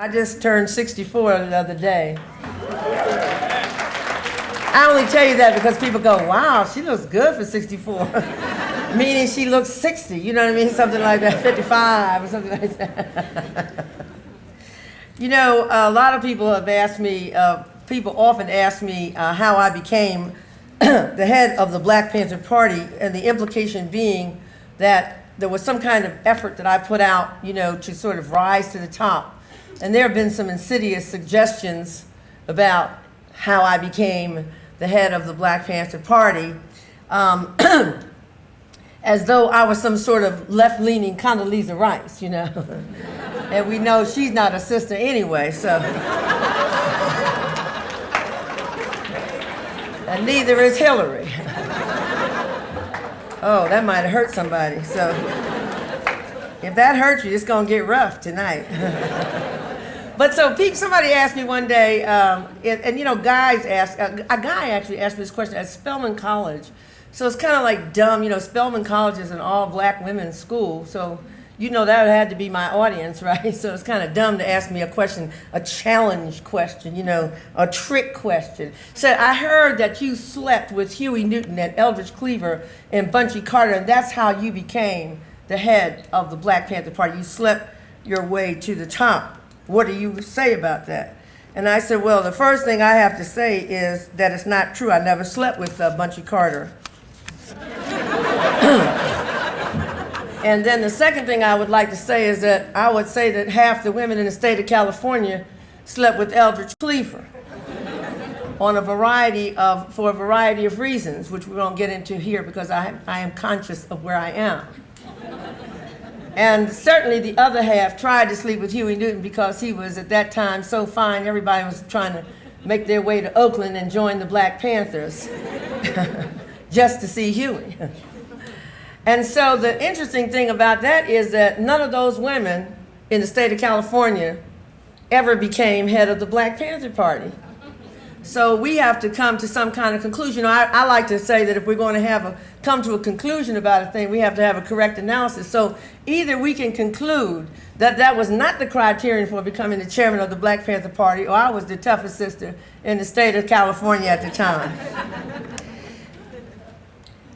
I just turned 64 the other day. I only tell you that because people go, wow, she looks good for 64. Meaning she looks 60, you know what I mean? Something like that, 55 or something like that. You know, a lot of people have asked me, people often ask me how I became the head of the Black Panther Party, and the implication being that there was some kind of effort that I put out, you know, to sort of rise to the top. And there have been some insidious suggestions about how I became the head of the Black Panther Party, as though I was some sort of left-leaning Condoleezza Rice, you know. And we know she's not a sister anyway, so. And neither is Hillary. Oh, that might have hurt somebody. So if that hurt you, it's gonna get rough tonight. But so somebody asked me one day, and you know, guys ask, a guy actually asked me this question at Spelman College. So it's kind of like dumb, you know, Spelman College is an all black women's school, so you know that had to be my audience, right? So it's kind of dumb to ask me a question, a challenge question, you know, a trick question. So I heard that you slept with Huey Newton and Eldridge Cleaver and Bunchy Carter, and that's how you became the head of the Black Panther Party. You slept your way to the top. What do you say about that? And I said, well, the first thing I have to say is that it's not true. I never slept with Bunchy Carter. And then the second thing I would like to say is that I would say that half the women in the state of California slept with Eldridge Cleaver for a variety of reasons, which we won't get into here because I am conscious of where I am. And certainly the other half tried to sleep with Huey Newton because he was at that time so fine, everybody was trying to make their way to Oakland and join the Black Panthers just to see Huey. And so the interesting thing about that is that none of those women in the state of California ever became head of the Black Panther Party. So we have to come to some kind of conclusion. I like to say that if we're going to come to a conclusion about a thing, we have to have a correct analysis. So either we can conclude that that was not the criterion for becoming the chairman of the Black Panther Party, or I was the toughest sister in the state of California at the time.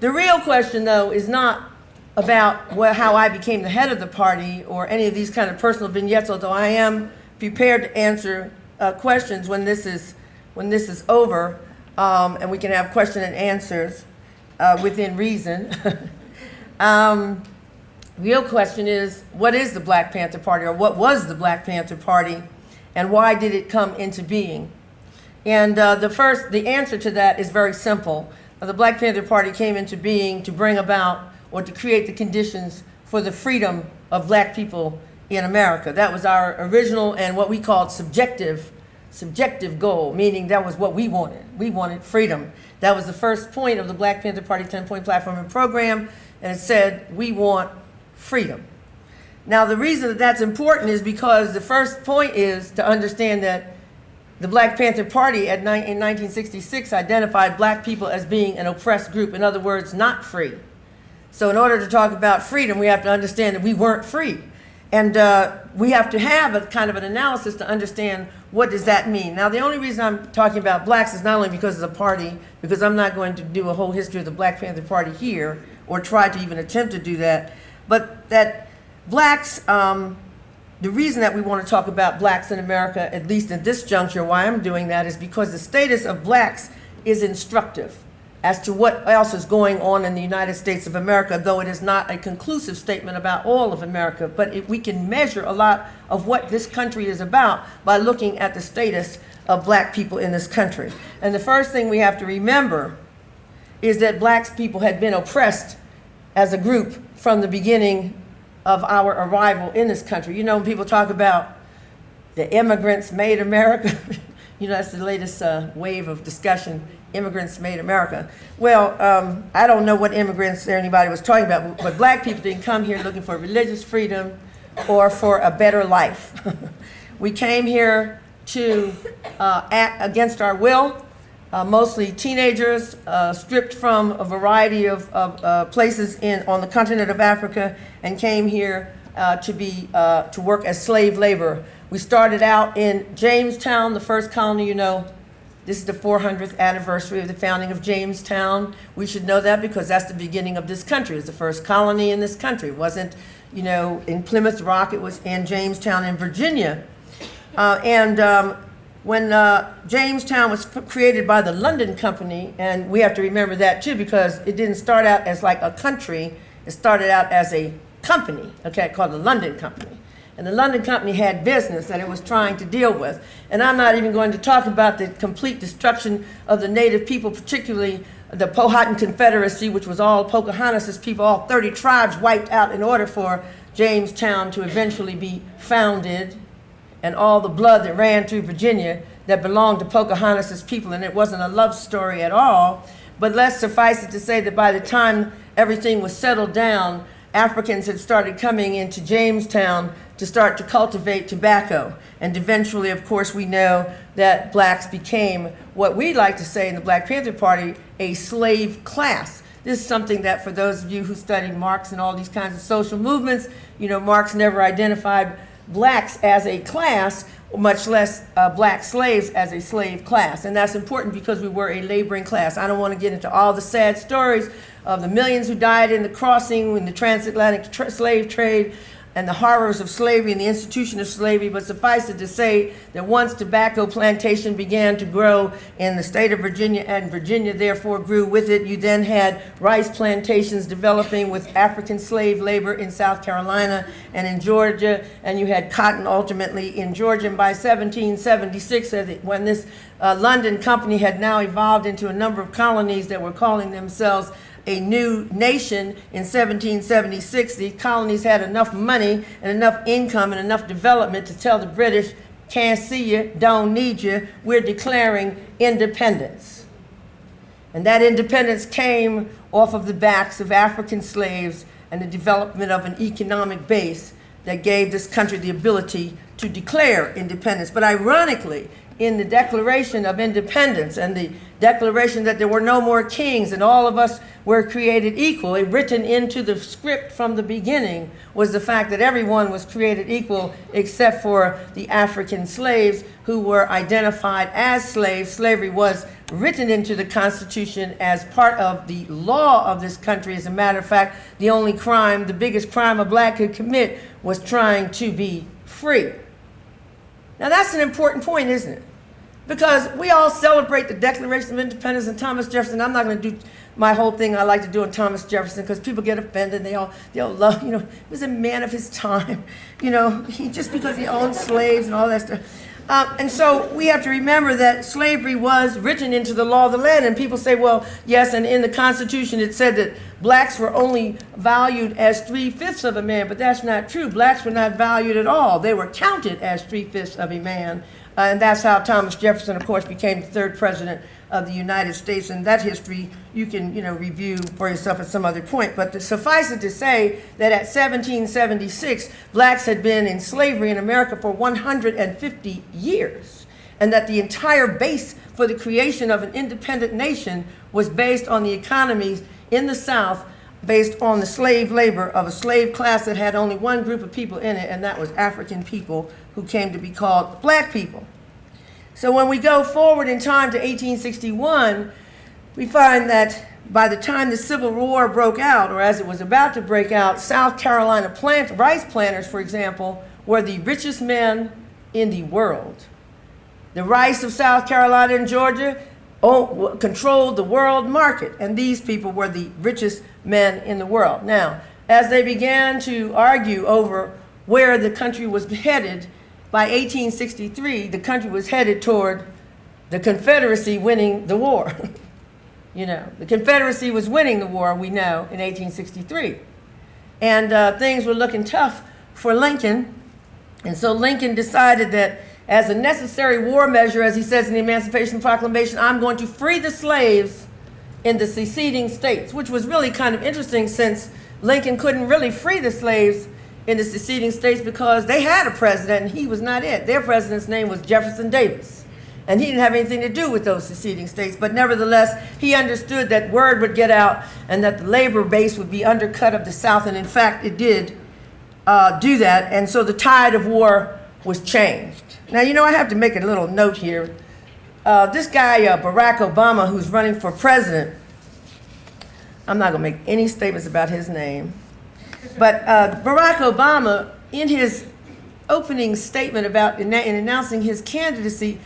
The real question, though, is not about how I became the head of the party or any of these kind of personal vignettes, although I am prepared to answer questions when this is over, and we can have question and answers within reason. Real question is, what is the Black Panther Party, or what was the Black Panther Party, and why did it come into being? And the answer to that is very simple. The Black Panther Party came into being to bring about or to create the conditions for the freedom of black people in America. That was our original and what we called subjective goal, meaning that was what we wanted. We wanted freedom. That was the first point of the Black Panther Party 10-point platform and program, and it said, we want freedom. Now, the reason that that's important is because the first point is to understand that the Black Panther Party in 1966 identified black people as being an oppressed group, in other words, not free. So in order to talk about freedom, we have to understand that we weren't free. And we have to have a kind of an analysis to understand what does that mean. Now, the only reason I'm talking about blacks is not only because of the party, because I'm not going to do a whole history of the Black Panther Party here, or try to even attempt to do that, but that blacks, the reason that we want to talk about blacks in America, at least at this juncture, why I'm doing that, is because the status of blacks is instructive as to what else is going on in the United States of America, though it is not a conclusive statement about all of America. But we can measure a lot of what this country is about by looking at the status of black people in this country. And the first thing we have to remember is that black people had been oppressed as a group from the beginning of our arrival in this country. You know, when people talk about the immigrants made America, you know, that's the latest wave of discussion, immigrants made America. Well, I don't know what immigrants anybody was talking about, but black people didn't come here looking for religious freedom or for a better life. We came here to act against our will, mostly teenagers, stripped from a variety of places on the continent of Africa, and came here to work as slave labor We started out in Jamestown, the first colony, this is the 400th anniversary of the founding of Jamestown. We should know that because that's the beginning of this country. It's the first colony in this country. It wasn't, in Plymouth Rock. It was in Jamestown in Virginia. When Jamestown was created by the London Company, and we have to remember that too because it didn't start out as like a country. It started out as a company, called the London Company. And the London Company had business that it was trying to deal with. And I'm not even going to talk about the complete destruction of the native people, particularly the Powhatan Confederacy, which was all Pocahontas' people, all 30 tribes wiped out in order for Jamestown to eventually be founded, and all the blood that ran through Virginia that belonged to Pocahontas' people, and it wasn't a love story at all. But let's suffice it to say that by the time everything was settled down, Africans had started coming into Jamestown to start to cultivate tobacco. And eventually, of course, we know that blacks became what we like to say in the Black Panther Party, a slave class. This is something that for those of you who study Marx and all these kinds of social movements, Marx never identified blacks as a class, much less black slaves as a slave class. And that's important because we were a laboring class. I don't want to get into all the sad stories of the millions who died in the crossing, in the transatlantic slave trade, and the horrors of slavery and the institution of slavery, but suffice it to say that once tobacco plantation began to grow in the state of Virginia, and Virginia therefore grew with it, you then had rice plantations developing with African slave labor in South Carolina and in Georgia, and you had cotton ultimately in Georgia. And by 1776, when this London Company had now evolved into a number of colonies that were calling themselves a new nation in 1776, the colonies had enough money and enough income and enough development to tell the British, can't see you, don't need you, we're declaring independence. And that independence came off of the backs of African slaves and the development of an economic base that gave this country the ability to declare independence. But ironically, in the Declaration of Independence and the declaration that there were no more kings and all of us were created equal, written into the script from the beginning was the fact that everyone was created equal except for the African slaves who were identified as slaves. Slavery was written into the Constitution as part of the law of this country. As a matter of fact, the only crime, the biggest crime a black could commit was trying to be free. Now that's an important point, isn't it? Because we all celebrate the Declaration of Independence and Thomas Jefferson. I'm not going to do my whole thing I like to do on Thomas Jefferson because people get offended. They all love, he was a man of his time. Just because he owned slaves and all that stuff. And so we have to remember that slavery was written into the law of the land. And people say, well, yes, and in the Constitution it said that blacks were only valued as 3/5 of a man. But that's not true. Blacks were not valued at all. They were counted as 3/5 of a man. And that's how Thomas Jefferson, of course, became the third president of the United States. And that history you can, review for yourself at some other point. But to suffice it to say that at 1776, blacks had been in slavery in America for 150 years. And that the entire base for the creation of an independent nation was based on the economies in the South, based on the slave labor of a slave class that had only one group of people in it, and that was African people who came to be called black people. So when we go forward in time to 1861, we find that by the time the Civil War broke out, or as it was about to break out, South Carolina rice planters, for example, were the richest men in the world. The rice of South Carolina and Georgia controlled the world market, and these people were the richest men in the world. Now, as they began to argue over where the country was headed, by 1863, the country was headed toward the Confederacy winning the war. The Confederacy was winning the war, we know, in 1863. And things were looking tough for Lincoln. And so Lincoln decided that as a necessary war measure, as he says in the Emancipation Proclamation, I'm going to free the slaves in the seceding states, which was really kind of interesting since Lincoln couldn't really free the slaves in the seceding states because they had a president and he was not it. Their president's name was Jefferson Davis. And he didn't have anything to do with those seceding states. But nevertheless, he understood that word would get out and that the labor base would be undercut of the South. And in fact, it did do that. And so the tide of war was changed. Now, you know, I have to make a little note here. This guy, Barack Obama, who's running for president, I'm not going to make any statements about his name, but Barack Obama, in his opening statement about in announcing his candidacy,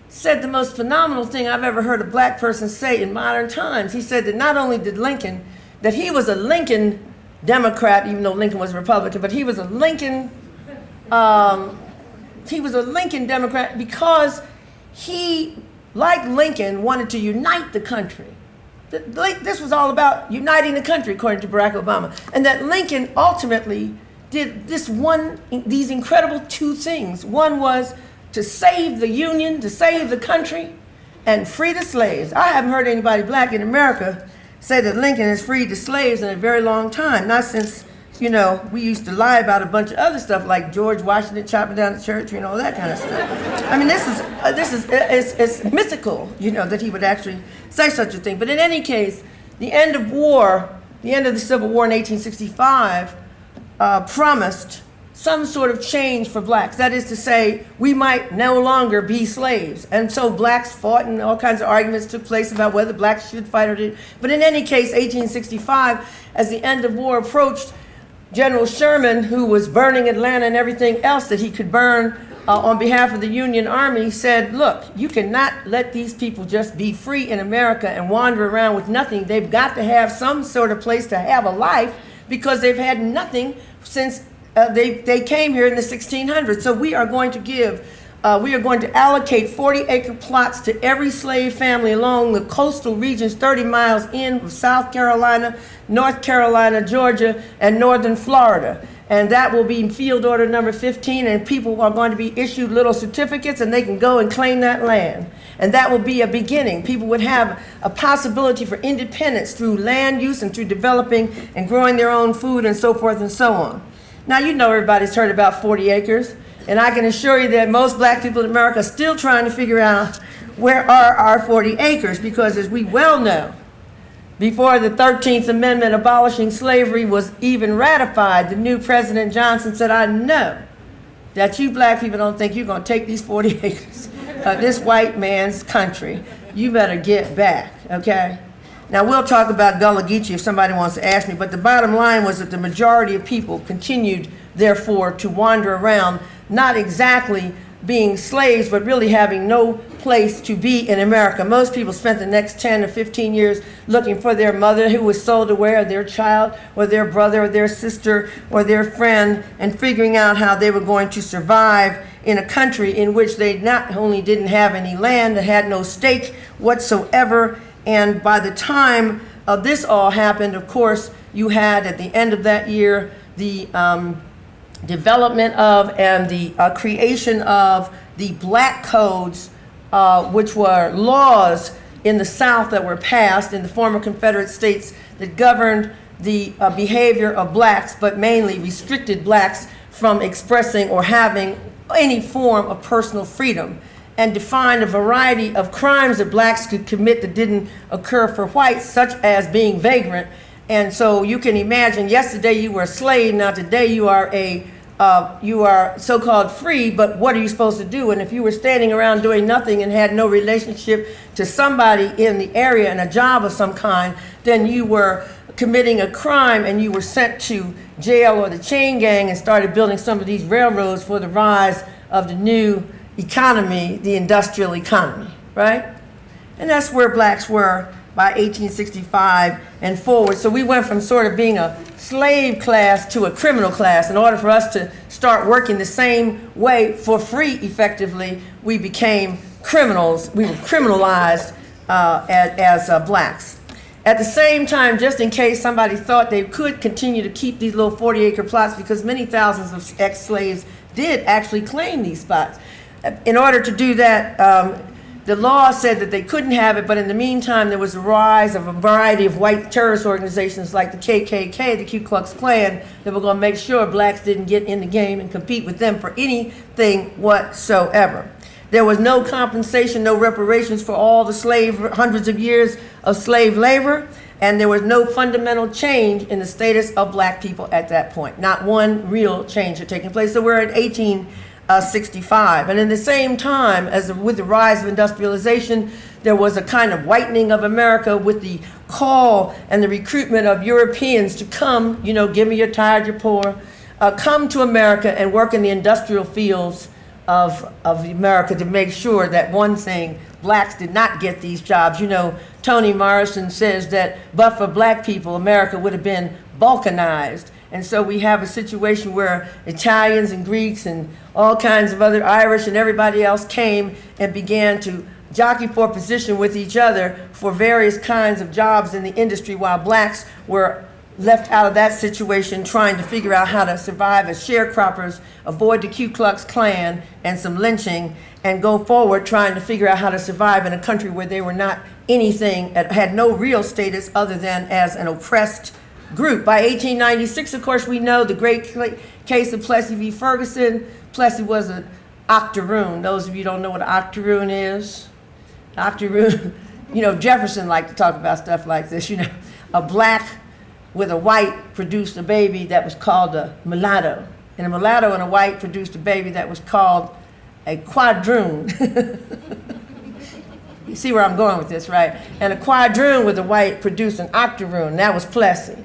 said the most phenomenal thing I've ever heard a black person say in modern times. He said that not only did Lincoln, that he was a Lincoln Democrat, even though Lincoln was a Republican, but he was a Lincoln Democrat because he, like Lincoln, wanted to unite the country. This was all about uniting the country, according to Barack Obama. And that Lincoln ultimately did these incredible two things. One was to save the Union, to save the country, and free the slaves. I haven't heard anybody black in America say that Lincoln has freed the slaves in a very long time. Not since, you know, we used to lie about a bunch of other stuff like George Washington chopping down the church and all that kind of stuff. I mean, it's mythical, you know, that he would actually say such a thing. But in any case, the end of the Civil War in 1865 promised some sort of change for blacks. That is to say, we might no longer be slaves. And so blacks fought and all kinds of arguments took place about whether blacks should fight or didn't. But in any case, 1865, as the end of war approached, General Sherman, who was burning Atlanta and everything else that he could burn on behalf of the Union Army, said, look, you cannot let these people just be free in America and wander around with nothing. They've got to have some sort of place to have a life because they've had nothing since they came here in the 1600s. So we are going to allocate 40-acre plots to every slave family along the coastal regions 30 miles in of South Carolina, North Carolina, Georgia, and northern Florida. And that will be field order number 15, and people are going to be issued little certificates, and they can go and claim that land. And that will be a beginning. People would have a possibility for independence through land use and through developing and growing their own food and so forth and so on. Now, you know everybody's heard about 40 acres, and I can assure you that most black people in America are still trying to figure out where are our 40 acres, because as we well know, before the 13th Amendment abolishing slavery was even ratified, the new President Johnson said, I know that you black people don't think you're going to take these 40 acres of this white man's country. You better get back, okay? Now, we'll talk about Gullah Geechee if somebody wants to ask me, but the bottom line was that the majority of people continued, therefore, to wander around, not exactly being slaves, but really having no place to be in America. Most people spent the next 10 or 15 years looking for their mother who was sold away, or their child, or their brother, or their sister, or their friend, and figuring out how they were going to survive in a country in which they not only didn't have any land, they had no stake whatsoever. And by the time this all happened, of course, you had at the end of that year the development of and the creation of the black codes, which were laws in the South that were passed in the former Confederate states that governed the behavior of blacks, but mainly restricted blacks from expressing or having any form of personal freedom, and defined a variety of crimes that blacks could commit that didn't occur for whites, such as being vagrant. And so you can imagine, yesterday you were a slave, now today you are so-called free, but what are you supposed to do? And if you were standing around doing nothing and had no relationship to somebody in the area and a job of some kind, then you were committing a crime and you were sent to jail or the chain gang and started building some of these railroads for the rise of the new economy, the industrial economy, right? And that's where blacks were by 1865 and forward. So we went from sort of being a slave class to a criminal class. In order for us to start working the same way for free effectively, we became criminals. We were criminalized as blacks. At the same time, just in case somebody thought they could continue to keep these little 40-acre plots, because many thousands of ex-slaves did actually claim these spots. In order to do that, the law said that they couldn't have it, but in the meantime, there was a rise of a variety of white terrorist organizations like the KKK, the Ku Klux Klan, that were going to make sure blacks didn't get in the game and compete with them for anything whatsoever. There was no compensation, no reparations for all the hundreds of years of slave labor, and there was no fundamental change in the status of black people at that point. Not one real change had taken place. So we're at 65. And in the same time, with the rise of industrialization, there was a kind of whitening of America with the call and the recruitment of Europeans to come, give me your tired, your poor, come to America and work in the industrial fields of America to make sure that, one thing, blacks did not get these jobs. Toni Morrison says that but for black people, America would have been balkanized. And so we have a situation where Italians and Greeks and all kinds of other Irish and everybody else came and began to jockey for position with each other for various kinds of jobs in the industry, while blacks were left out of that situation trying to figure out how to survive as sharecroppers, avoid the Ku Klux Klan and some lynching, and go forward trying to figure out how to survive in a country where they were not anything, had no real status other than as an oppressed group. By 1896, of course, we know the great case of Plessy v. Ferguson. Plessy was an octoroon. Those of you who don't know what an octoroon is, octoroon, Jefferson liked to talk about stuff like this. A black with a white produced a baby that was called a mulatto. And a mulatto and a white produced a baby that was called a quadroon. You see where I'm going with this, right? And a quadroon with a white produced an octoroon. That was Plessy.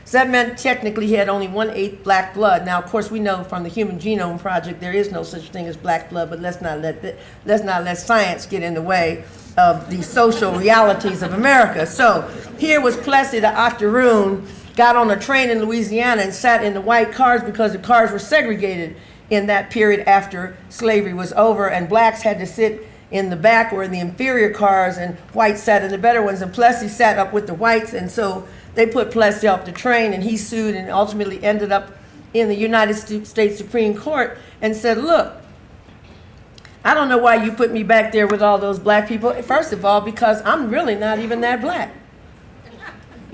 So that meant technically he had only 1/8 black blood. Now, of course, we know from the Human Genome Project there is no such thing as black blood, but let's not let science get in the way of the social realities of America. So here was Plessy, the octoroon, got on a train in Louisiana and sat in the white cars because the cars were segregated in that period after slavery was over, and blacks had to sit in the back or in the inferior cars, and whites sat in the better ones, and Plessy sat up with the whites. And so they put Plessy off the train, and he sued and ultimately ended up in the United States Supreme Court and said, look, I don't know why you put me back there with all those black people. First of all, because I'm really not even that black.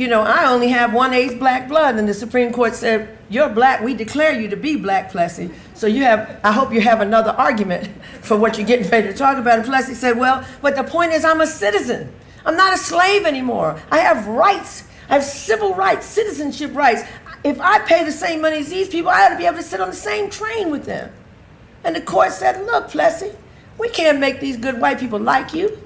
I only have 1/8 black blood, and the Supreme Court said, you're black, we declare you to be black, Plessy. So I hope you have another argument for what you're getting ready to talk about. And Plessy said, well, but the point is I'm a citizen. I'm not a slave anymore. I have rights. I have civil rights, citizenship rights. If I pay the same money as these people, I ought to be able to sit on the same train with them. And the court said, look, Plessy, we can't make these good white people like you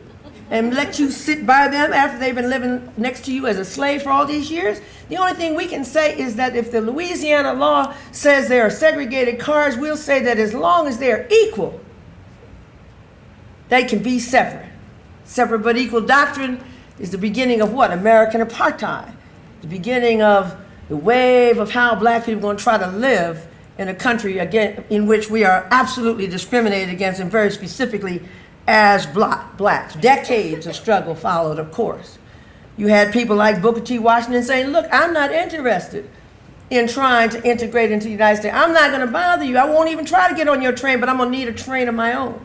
and let you sit by them after they've been living next to you as a slave for all these years. The only thing we can say is that if the Louisiana law says there are segregated cars, we'll say that as long as they're equal, they can be separate. Separate but equal doctrine is the beginning of what? American apartheid. The beginning of the wave of how black people are going to try to live in a country, again, in which we are absolutely discriminated against, and very specifically as blacks. Decades of struggle followed, of course. You had people like Booker T. Washington saying, look, I'm not interested in trying to integrate into the United States. I'm not going to bother you. I won't even try to get on your train, but I'm going to need a train of my own.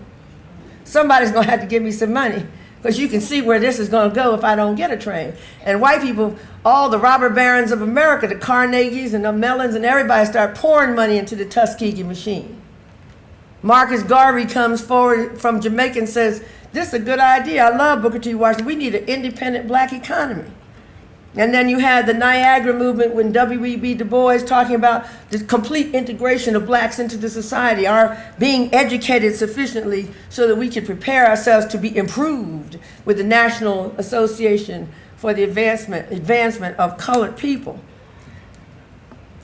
Somebody's going to have to give me some money, because you can see where this is going to go if I don't get a train. And white people, all the robber barons of America, the Carnegies and the Mellons and everybody, start pouring money into the Tuskegee machine. Marcus Garvey comes forward from Jamaica and says, this is a good idea. I love Booker T. Washington. We need an independent black economy. And then you had the Niagara movement when W.E.B. Du Bois talking about the complete integration of blacks into the society, our being educated sufficiently so that we could prepare ourselves to be improved with the National Association for the advancement of colored people.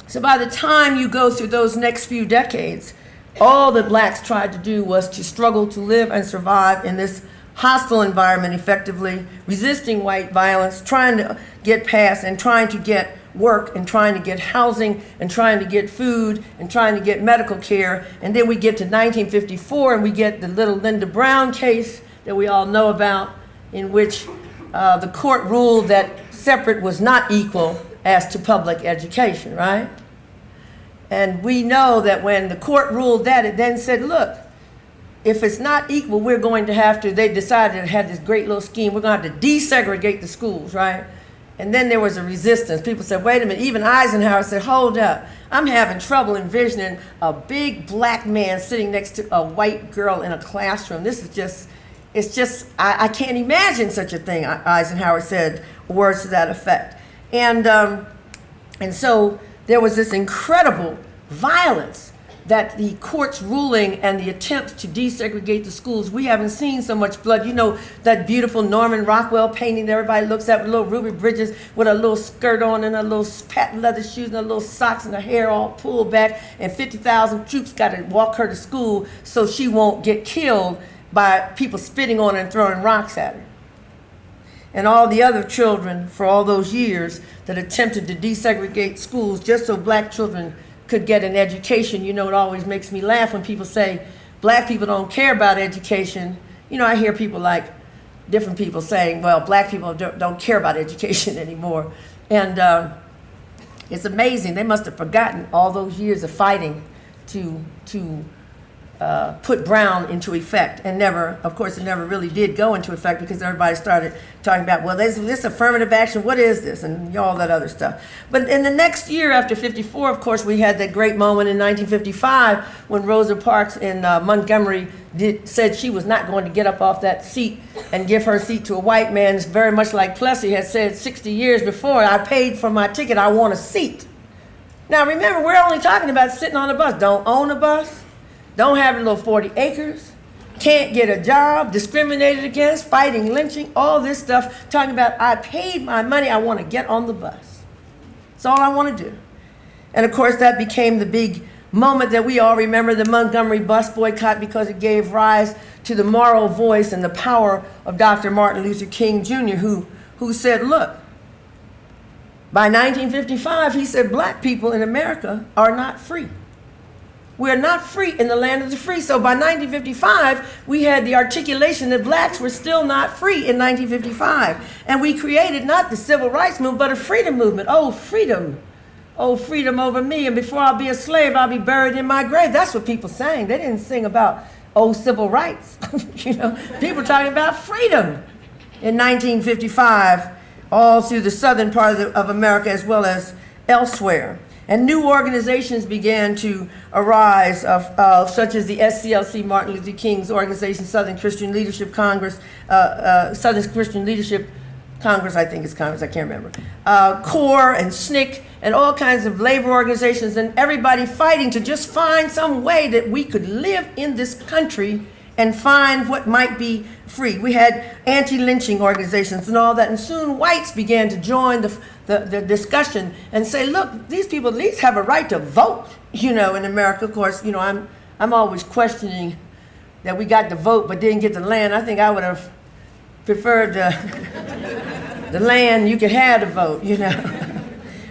So by the time you go through those next few decades, all that blacks tried to do was to struggle to live and survive in this hostile environment effectively, resisting white violence, trying to get past and trying to get work and trying to get housing and trying to get food and trying to get medical care. And then we get to 1954 and we get the little Linda Brown case that we all know about, in which the court ruled that separate was not equal as to public education, right? And we know that when the court ruled that, it then said, look, if it's not equal, we're going to have to, they decided to have this great little scheme, we're going to have to desegregate the schools, right? And then there was a resistance. People said, wait a minute. Even Eisenhower said, hold up. I'm having trouble envisioning a big black man sitting next to a white girl in a classroom. This is just, it's just, I can't imagine such a thing, Eisenhower said, words to that effect. And so there was this incredible violence that the court's ruling and the attempts to desegregate the schools, we haven't seen so much blood. You know, that beautiful Norman Rockwell painting that everybody looks at with little Ruby Bridges with a little skirt on and a little patent leather shoes and a little socks and her hair all pulled back, and 50,000 troops got to walk her to school so she won't get killed by people spitting on her and throwing rocks at her. And all the other children for all those years that attempted to desegregate schools just so black children could get an education. You know, it always makes me laugh when people say black people don't care about education. You know, I hear people like different people saying, well, black people don't care about education anymore. And it's amazing. They must have forgotten all those years of fighting to put Brown into effect, and never, of course, it never really did go into effect because everybody started talking about, well, this affirmative action, what is this, and all that other stuff. But in the next year after 54, of course, we had that great moment in 1955 when Rosa Parks in Montgomery said she was not going to get up off that seat and give her seat to a white man. It's very much like Plessy had said 60 years before, I paid for my ticket, I want a seat. Now remember, we're only talking about sitting on a bus. Don't own a bus. Don't have a little 40 acres, can't get a job, discriminated against, fighting lynching, all this stuff, talking about I paid my money, I want to get on the bus. That's all I want to do. And of course that became the big moment that we all remember, the Montgomery bus boycott, because it gave rise to the moral voice and the power of Dr. Martin Luther King Jr., who said, look, by 1955, he said, black people in America are not free. We're not free in the land of the free. So by 1955, we had the articulation that blacks were still not free in 1955. And we created not the civil rights movement, but a freedom movement. Oh, freedom over me. And before I'll be a slave, I'll be buried in my grave. That's what people sang. They didn't sing about, oh, civil rights. You know, people talking about freedom in 1955, all through the southern part of America as well as elsewhere. And new organizations began to arise, such as the SCLC, Martin Luther King's organization, Southern Christian Leadership Congress, Southern Christian Leadership Congress, I think it's Congress, I can't remember, CORE and SNCC, and all kinds of labor organizations, and everybody fighting to just find some way that we could live in this country and find what might be free. We had anti-lynching organizations and all that, and soon whites began to join the discussion and say, look, these people at least have a right to vote, you know, in America. Of course, you know, I'm always questioning that we got the vote but didn't get the land. I think I would have preferred the land you could have the vote, you know.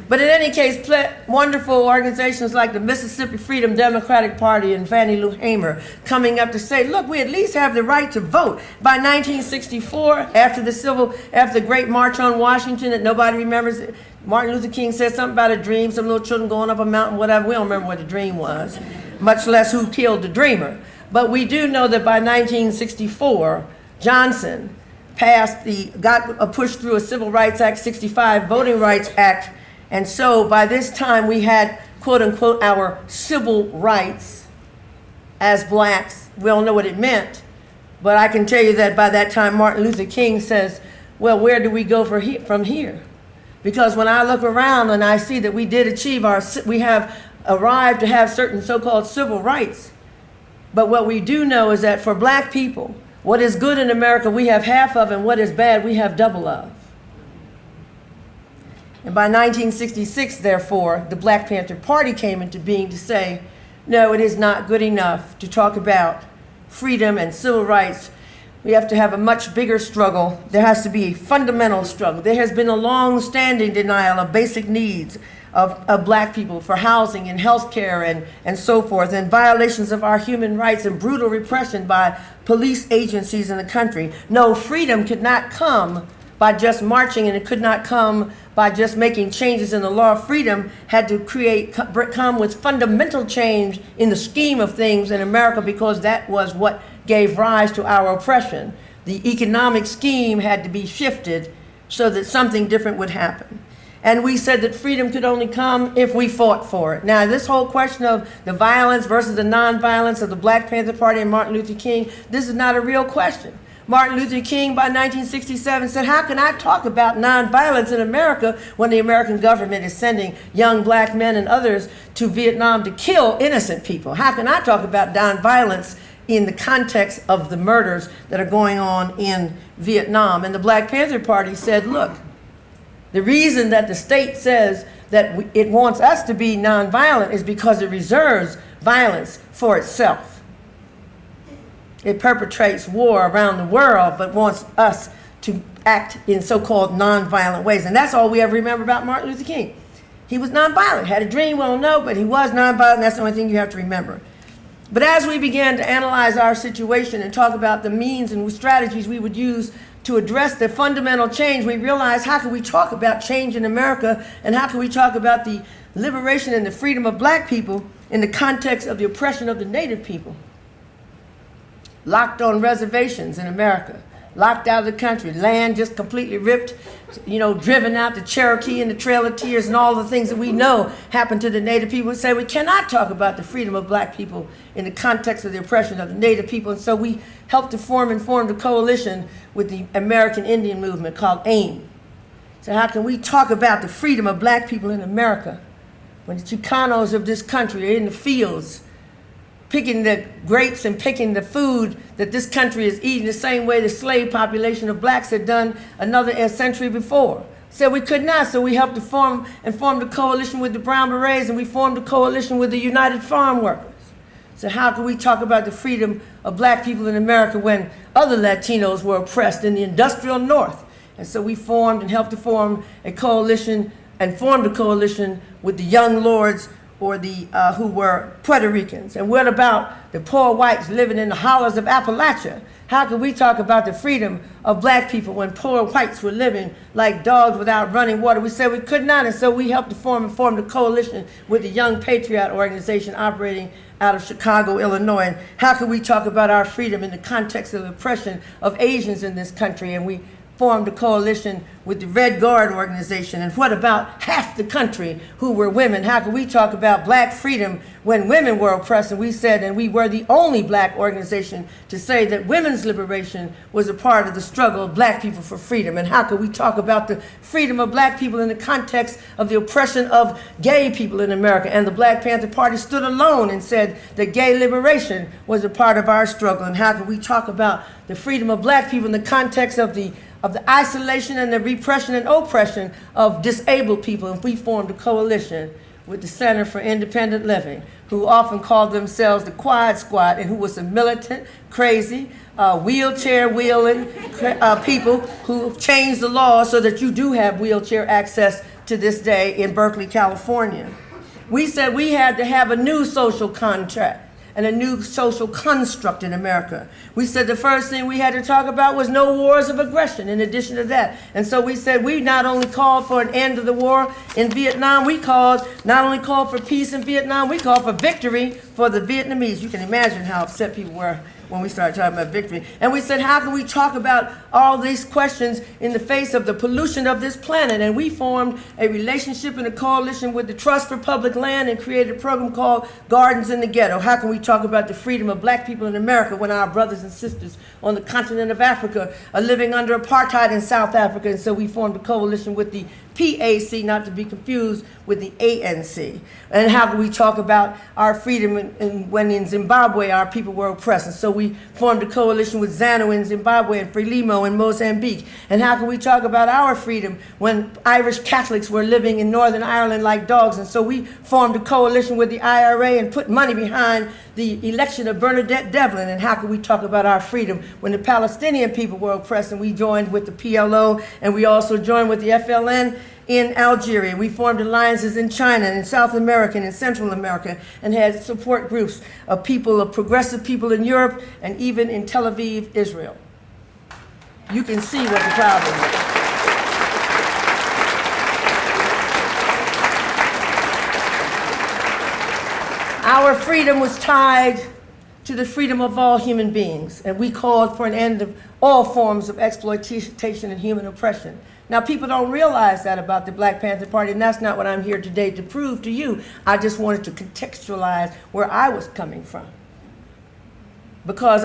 But in any case, wonderful organizations like the Mississippi Freedom Democratic Party and Fannie Lou Hamer coming up to say, look, we at least have the right to vote. By 1964, after the Great March on Washington that nobody remembers, Martin Luther King said something about a dream, some little children going up a mountain, whatever. We don't remember what the dream was, much less who killed the dreamer. But we do know that by 1964, Johnson pushed through a Civil Rights Act 65, Voting Rights Act. And so by this time we had, quote unquote, our civil rights as blacks. We don't know what it meant, but I can tell you that by that time Martin Luther King says, well, where do we go from here? Because when I look around and I see that we did achieve we have arrived to have certain so-called civil rights. But what we do know is that for black people, what is good in America we have half of, and what is bad we have double of. And by 1966, therefore, the Black Panther Party came into being to say, no, it is not good enough to talk about freedom and civil rights. We have to have a much bigger struggle. There has to be a fundamental struggle. There has been a long-standing denial of basic needs of black people for housing and health care and so forth, and violations of our human rights and brutal repression by police agencies in the country. No, freedom could not come by just marching, and it could not come by just making changes in the law. Freedom had to come with fundamental change in the scheme of things in America, because that was what gave rise to our oppression. The economic scheme had to be shifted so that something different would happen. And we said that freedom could only come if we fought for it. Now, this whole question of the violence versus the nonviolence of the Black Panther Party and Martin Luther King, this is not a real question. Martin Luther King by 1967 said, how can I talk about nonviolence in America when the American government is sending young black men and others to Vietnam to kill innocent people? How can I talk about nonviolence in the context of the murders that are going on in Vietnam? And the Black Panther Party said, look, the reason that the state says that it wants us to be nonviolent is because it reserves violence for itself. It perpetrates war around the world, but wants us to act in so-called nonviolent ways. And that's all we ever remember about Martin Luther King. He was nonviolent, had a dream, we don't know, but he was nonviolent, and that's the only thing you have to remember. But as we began to analyze our situation and talk about the means and strategies we would use to address the fundamental change, we realized, how can we talk about change in America, and how can we talk about the liberation and the freedom of black people in the context of the oppression of the native people? Locked on reservations in America, locked out of the country, land just completely ripped, driven out, the Cherokee and the Trail of Tears and all the things that we know happened to the native people. We say we cannot talk about the freedom of black people in the context of the oppression of the native people. And so we helped to formed a coalition with the American Indian movement called AIM. So how can we talk about the freedom of black people in America when the Chicanos of this country are in the fields picking the grapes and picking the food that this country is eating the same way the slave population of blacks had done another century before? So we could not, so we helped to form a coalition with the Brown Berets, and we formed a coalition with the United Farm Workers. So how can we talk about the freedom of black people in America when other Latinos were oppressed in the industrial North? And so we formed and helped to form a coalition and formed a coalition with the Young Lords, or the who were Puerto Ricans. And what about the poor whites living in the hollows of Appalachia? How can we talk about the freedom of black people when poor whites were living like dogs without running water? We said we could not, and so we helped to form a coalition with the Young Patriot organization operating out of Chicago, Illinois. And how can we talk about our freedom in the context of the oppression of Asians in this country? And we formed a coalition with the Red Guard organization. And what about half the country who were women? How can we talk about black freedom when women were oppressed? And we said, and we were the only black organization to say that women's liberation was a part of the struggle of black people for freedom. And how can we talk about the freedom of black people in the context of the oppression of gay people in America? And the Black Panther Party stood alone and said that gay liberation was a part of our struggle. And how can we talk about the freedom of black people in the context of the isolation and the repression and oppression of disabled people? And we formed a coalition with the Center for Independent Living, who often called themselves the Quad Squad, and who was a militant, crazy, wheelchair-wheeling people who changed the law so that you do have wheelchair access to this day in Berkeley, California. We said we had to have a new social contract and a new social construct in America. We said the first thing we had to talk about was no wars of aggression in addition to that. And so we said we not only called for an end of the war in Vietnam, we not only called for peace in Vietnam, we called for victory for the Vietnamese. You can imagine how upset people were when we started talking about victory. And we said, how can we talk about all these questions in the face of the pollution of this planet? And we formed a relationship and a coalition with the Trust for Public Land and created a program called Gardens in the Ghetto. How can we talk about the freedom of black people in America when our brothers and sisters on the continent of Africa are living under apartheid in South Africa? And so we formed a coalition with the PAC, not to be confused with the ANC. And how can we talk about our freedom when in Zimbabwe our people were oppressed? And so we formed a coalition with ZANU in Zimbabwe and Frelimo in Mozambique. And how can we talk about our freedom when Irish Catholics were living in Northern Ireland like dogs? And so we formed a coalition with the IRA and put money behind the election of Bernadette Devlin. And how can we talk about our freedom when the Palestinian people were oppressed? And we joined with the PLO, and we also joined with the FLN in Algeria. We formed alliances in China and in South America and in Central America, and had support groups of people, of progressive people in Europe and even in Tel Aviv, Israel. You can see what the problem is. Our freedom was tied to the freedom of all human beings, and we called for an end of all forms of exploitation and human oppression. Now, people don't realize that about the Black Panther Party, and that's not what I'm here today to prove to you. I just wanted to contextualize where I was coming from. because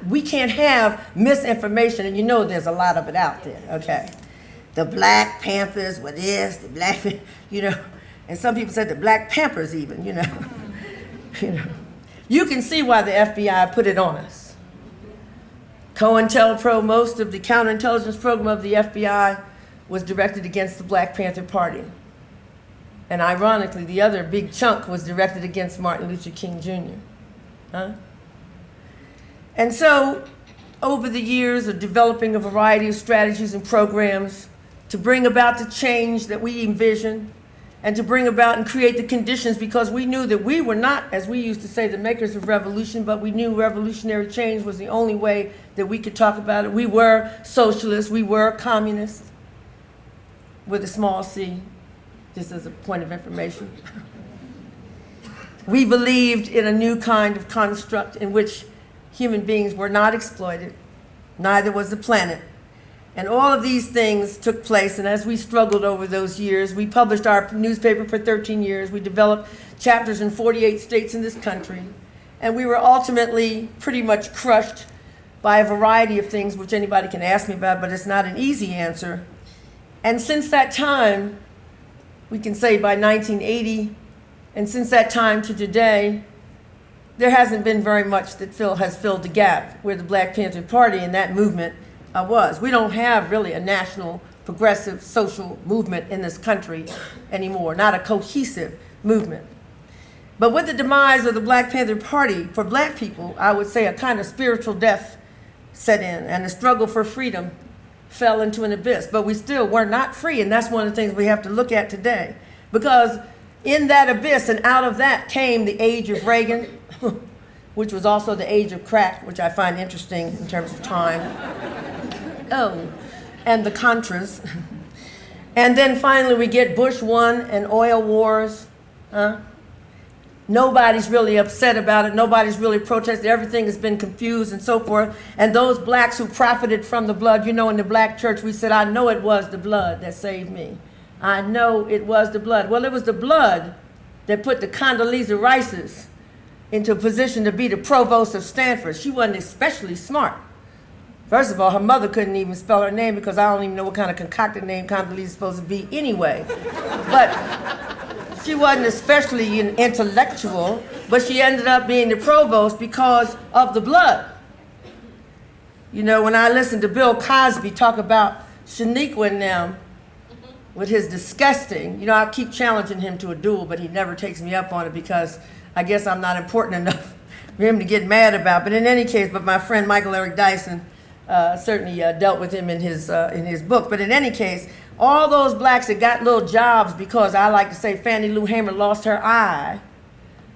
we can't have misinformation, and you know there's a lot of it out there, okay? The Black Panthers were this, the Black, you know, and some people said the Black Pampers even, you know. You can see why the FBI put it on us. COINTELPRO, most of the counterintelligence program of the FBI was directed against the Black Panther Party. And ironically, the other big chunk was directed against Martin Luther King Jr. Huh? And so, over the years of developing a variety of strategies and programs to bring about the change that we envisioned, and to bring about and create the conditions, because we knew that we were not, as we used to say, the makers of revolution, but we knew revolutionary change was the only way that we could talk about it. We were socialists, we were communists, with a small c, just as a point of information. We believed in a new kind of construct in which human beings were not exploited, neither was the planet. And all of these things took place, and as we struggled over those years, we published our newspaper for 13 years. We developed chapters in 48 states in this country, and we were ultimately pretty much crushed by a variety of things, which anybody can ask me about, but it's not an easy answer. And since that time, we can say by 1980, and since that time to today, there hasn't been very much that has filled the gap where the Black Panther Party and that movement was. We don't have really a national progressive social movement in this country anymore, not a cohesive movement. But with the demise of the Black Panther Party, for Black people, I would say a kind of spiritual death set in, and the struggle for freedom fell into an abyss. But we still were not free, and that's one of the things we have to look at today. Because in that abyss and out of that came the age of Reagan, which was also the age of crack, which I find interesting in terms of time. Oh, and the Contras. And then finally we get Bush 1 and oil wars. Nobody's really upset about it. Nobody's really protested. Everything has been confused and so forth. And those blacks who profited from the blood, you know, in the black church we said, I know it was the blood that saved me. I know it was the blood. Well, it was the blood that put the Condoleezza Rice's into a position to be the provost of Stanford. She wasn't especially smart. First of all, her mother couldn't even spell her name, because I don't even know what kind of concocted name Condoleezza is supposed to be anyway. But she wasn't especially intellectual, but she ended up being the provost because of the blood. You know, when I listen to Bill Cosby talk about Shaniqua and them with his disgusting, you know, I keep challenging him to a duel, but he never takes me up on it because I guess I'm not important enough for him to get mad about. But in any case, but my friend Michael Eric Dyson certainly dealt with him in his book. But in any case, all those blacks that got little jobs because, I like to say, Fannie Lou Hamer lost her eye,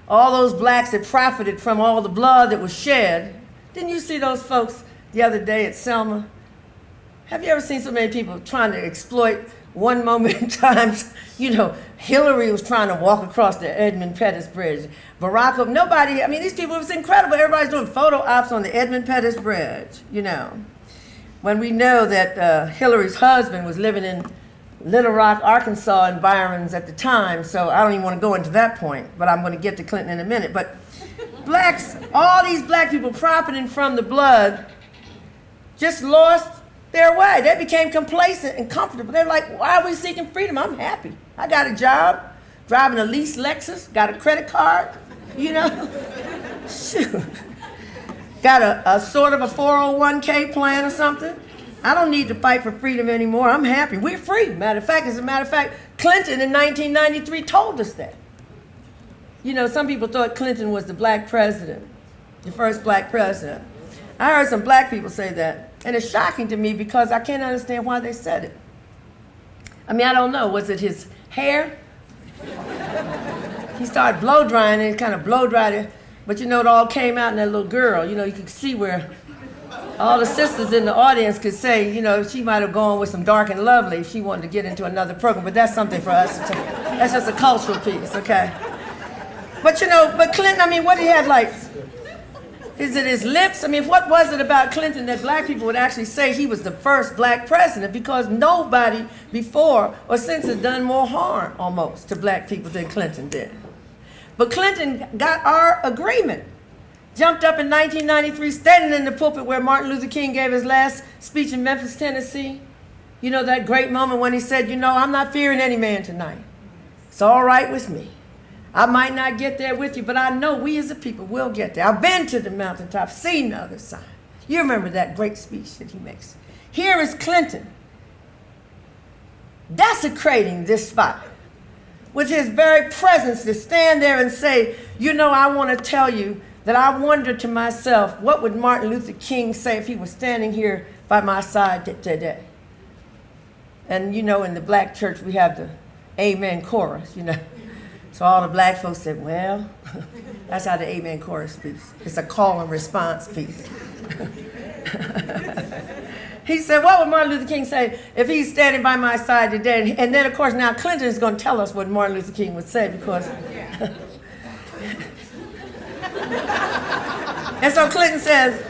all those blacks that profited from all the blood that was shed. Didn't you see those folks the other day at Selma? Have you ever seen so many people trying to exploit one moment in time? You know, Hillary was trying to walk across the Edmund Pettus Bridge. Barack, nobody, I mean, these people, it was incredible. Everybody's doing photo ops on the Edmund Pettus Bridge, you know. When we know that Hillary's husband was living in Little Rock, Arkansas environs at the time, so I don't even want to go into that point, but I'm going to get to Clinton in a minute. But blacks, all these black people profiting from the blood just lost their way. They became complacent and comfortable. They're like, why are we seeking freedom? I'm happy. I got a job, driving a leased Lexus, got a credit card, you know. Shoot. Got a sort of a 401k plan or something. I don't need to fight for freedom anymore. I'm happy. We're free. As a matter of fact, Clinton in 1993 told us that. You know, some people thought Clinton was the black president, the first black president. I heard some black people say that, and it's shocking to me because I can't understand why they said it. I mean, I don't know. Was it his hair? He started blow drying and kind of blow dried it, but you know, it all came out in that little girl. You know, you could see where all the sisters in the audience could say, you know, she might have gone with some Dark and Lovely if she wanted to get into another program, but that's something for us. That's just a cultural piece, okay? But you know, but Clinton, I mean, what he had like, is it his lips? I mean, what was it about Clinton that black people would actually say he was the first black president? Because nobody before or since has done more harm almost to black people than Clinton did. But Clinton got our agreement jumped up in 1993, standing in the pulpit where Martin Luther King gave his last speech in Memphis, Tennessee. You know, that great moment when he said, I'm not fearing any man tonight. It's all right with me. I might not get there with you, but I know we as a people will get there. I've been to the mountaintop, seen the other side. You remember that great speech that he makes. Here is Clinton desecrating this spot with his very presence to stand there and say, I want to tell you that I wonder to myself, what would Martin Luther King say if he was standing here by my side today? And in the black church we have the amen chorus, So all the black folks said, well, that's how the amen chorus speaks. It's a call and response piece. He said, what would Martin Luther King say if he's standing by my side today? And then, of course, now Clinton is going to tell us what Martin Luther King would say because... And so Clinton says,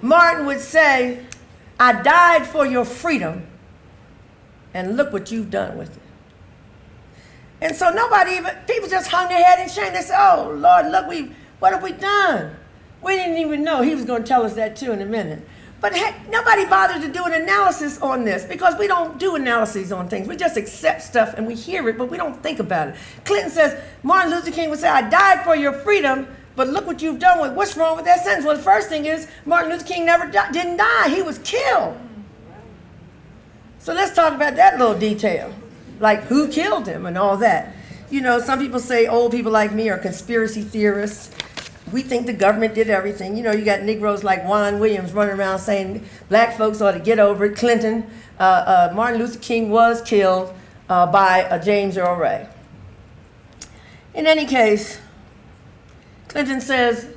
Martin would say, I died for your freedom, and look what you've done with it. And so people just hung their head in shame. They said, oh, Lord, look, what have we done? We didn't even know. He was going to tell us that too in a minute. But heck, nobody bothered to do an analysis on this because we don't do analyses on things. We just accept stuff and we hear it, but we don't think about it. Clinton says, Martin Luther King would say, I died for your freedom, but look what you've done with it. What's wrong with that sentence? Well, the first thing is Martin Luther King didn't die. He was killed. So let's talk about that little detail, like who killed him and all that. Some people say old people like me are conspiracy theorists. We think the government did everything. You got Negroes like Juan Williams running around saying black folks ought to get over it. Clinton, Martin Luther King was killed by James Earl Ray. In any case, Clinton says,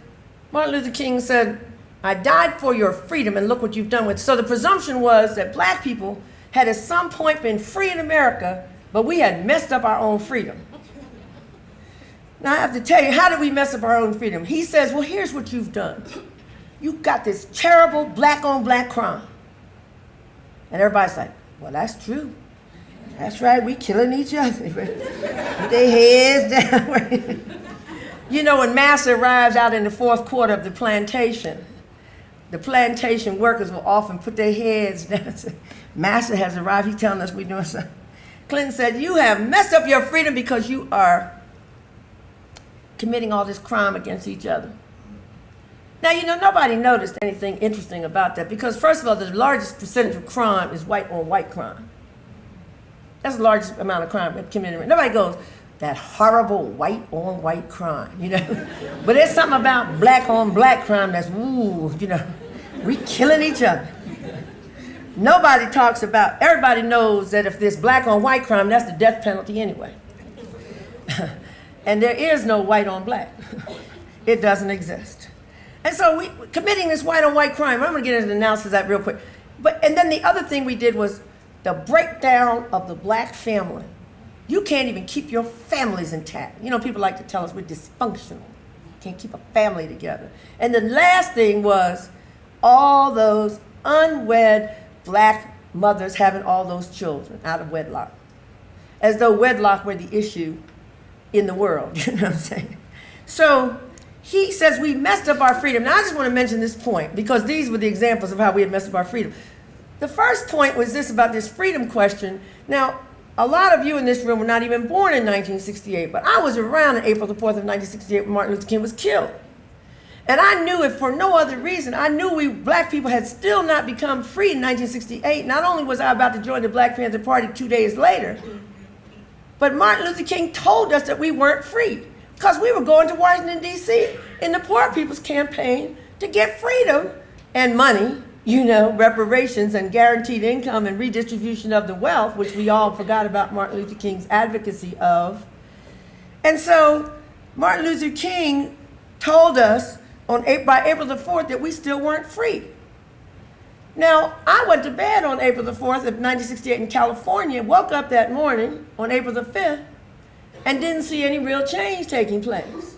Martin Luther King said, I died for your freedom and look what you've done with it. So the presumption was that black people had at some point been free in America, but we had messed up our own freedom. Now I have to tell you, how did we mess up our own freedom? He says, well, here's what you've done. You've got this terrible black-on-black crime. And everybody's like, well, that's true. That's right, we killing each other. With their heads down. When Massa arrives out in the fourth quarter of the plantation workers will often put their heads down and say, Massa has arrived, he's telling us we're doing something. Clinton said, you have messed up your freedom because you are committing all this crime against each other. Now, nobody noticed anything interesting about that because, first of all, the largest percentage of crime is white-on-white crime. That's the largest amount of crime committed. Nobody goes, that horrible white-on-white crime, But there's something about black-on-black crime that's, we killing each other. Nobody talks about, everybody knows that if there's black-on-white crime, that's the death penalty anyway. And there is no white on black. It doesn't exist. And so we committing this white on white crime, I'm going to get into the analysis of that real quick. And then the other thing we did was the breakdown of the black family. You can't even keep your families intact. People like to tell us we're dysfunctional. Can't keep a family together. And the last thing was all those unwed black mothers having all those children out of wedlock. As though wedlock were the issue in the world, you know what I'm saying? So he says we messed up our freedom. Now I just want to mention this point because these were the examples of how we had messed up our freedom. The first point was this about this freedom question. Now, a lot of you in this room were not even born in 1968, but I was around on April the 4th of 1968 when Martin Luther King was killed. And I knew if for no other reason, I knew we black people had still not become free in 1968. Not only was I about to join the Black Panther Party 2 days later, but Martin Luther King told us that we weren't free because we were going to Washington, D.C. in the Poor People's Campaign to get freedom and money, reparations and guaranteed income and redistribution of the wealth, which we all forgot about Martin Luther King's advocacy of. And so Martin Luther King told us by April the 4th that we still weren't free. Now, I went to bed on April the 4th of 1968 in California, woke up that morning on April the 5th, and didn't see any real change taking place.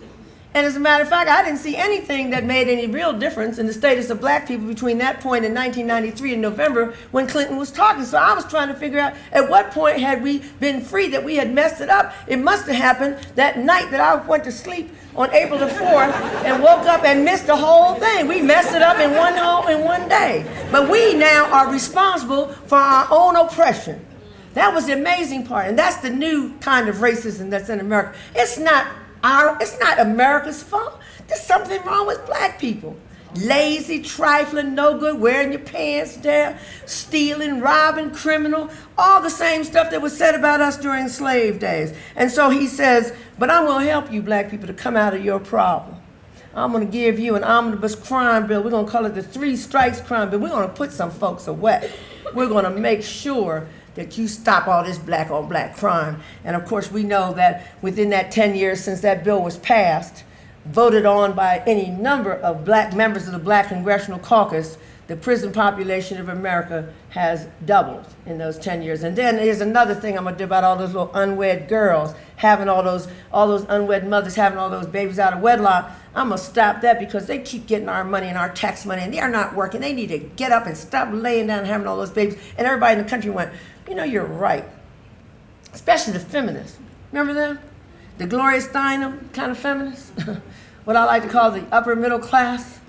And as a matter of fact, I didn't see anything that made any real difference in the status of black people between that point in 1993 in November when Clinton was talking. So I was trying to figure out at what point had we been free, that we had messed it up. It must have happened that night that I went to sleep on April the 4th and woke up and missed the whole thing. We messed it up in one day. But we now are responsible for our own oppression. That was the amazing part. And that's the new kind of racism that's in America. It's not America's fault. There's something wrong with black people. Lazy, trifling, no good, wearing your pants down, stealing, robbing, criminal, all the same stuff that was said about us during slave days. And so he says, but I'm going to help you black people to come out of your problem. I'm going to give you an omnibus crime bill. We're going to call it the 3 strikes crime bill. We're going to put some folks away. We're going to make sure that you stop all this black on black crime. And of course we know that within that 10 years since that bill was passed, voted on by any number of black members of the Black Congressional Caucus, the prison population of America has doubled in those 10 years. And then here's another thing I'm gonna do about all those little unwed girls having all those unwed mothers having all those babies out of wedlock. I'm gonna stop that because they keep getting our money and our tax money and they're not working. They need to get up and stop laying down and having all those babies. And everybody in the country went, you know, you're right. Especially the feminists. Remember them? The Gloria Steinem kind of feminists? What I like to call the upper middle class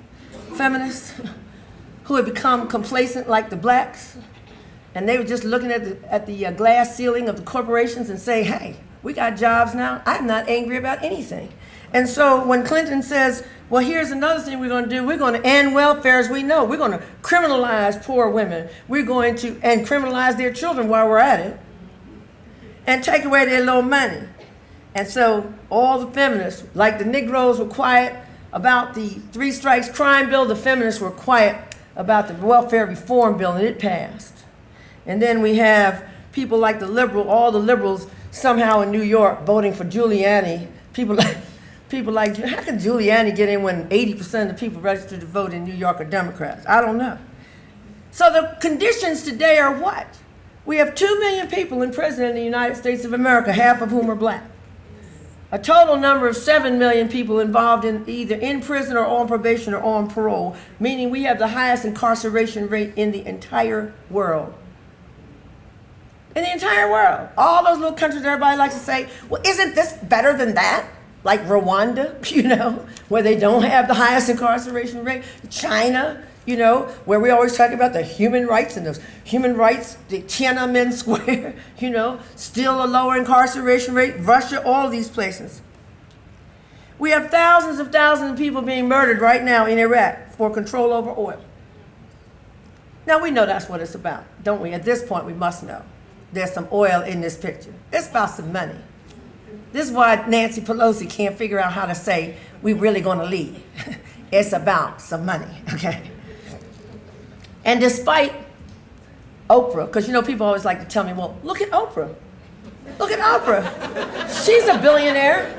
feminists who had become complacent like the blacks. And they were just looking at the glass ceiling of the corporations and say, hey, we got jobs now. I'm not angry about anything. And so when Clinton says, well, here's another thing we're going to do. We're going to end welfare as we know. We're going to criminalize poor women. We're going to criminalize their children while we're at it and take away their little money. And so all the feminists, like the Negroes were quiet about the 3 strikes crime bill, the feminists were quiet about the welfare reform bill, and it passed. And then we have people like all the liberals somehow in New York voting for Giuliani. People like, how can Giuliani get in when 80% of the people registered to vote in New York are Democrats? I don't know. So the conditions today are what? We have 2 million people in prison in the United States of America, half of whom are black. A total number of 7 million people involved in either in prison or on probation or on parole, meaning we have the highest incarceration rate in the entire world. In the entire world. All those little countries everybody likes to say, well, isn't this better than that? Like Rwanda, you know, where they don't have the highest incarceration rate. China, you know, where we always talk about the human rights and those human rights, the Tiananmen Square, you know, still a lower incarceration rate. Russia, all of these places. We have thousands of people being murdered right now in Iraq for control over oil. Now we know that's what it's about, don't we? At this point, we must know. There's some oil in this picture. It's about some money. This is why Nancy Pelosi can't figure out how to say, we're really going to leave. It's about some money, okay? And despite Oprah, because you know people always like to tell me, well, look at Oprah. Look at Oprah. She's a billionaire.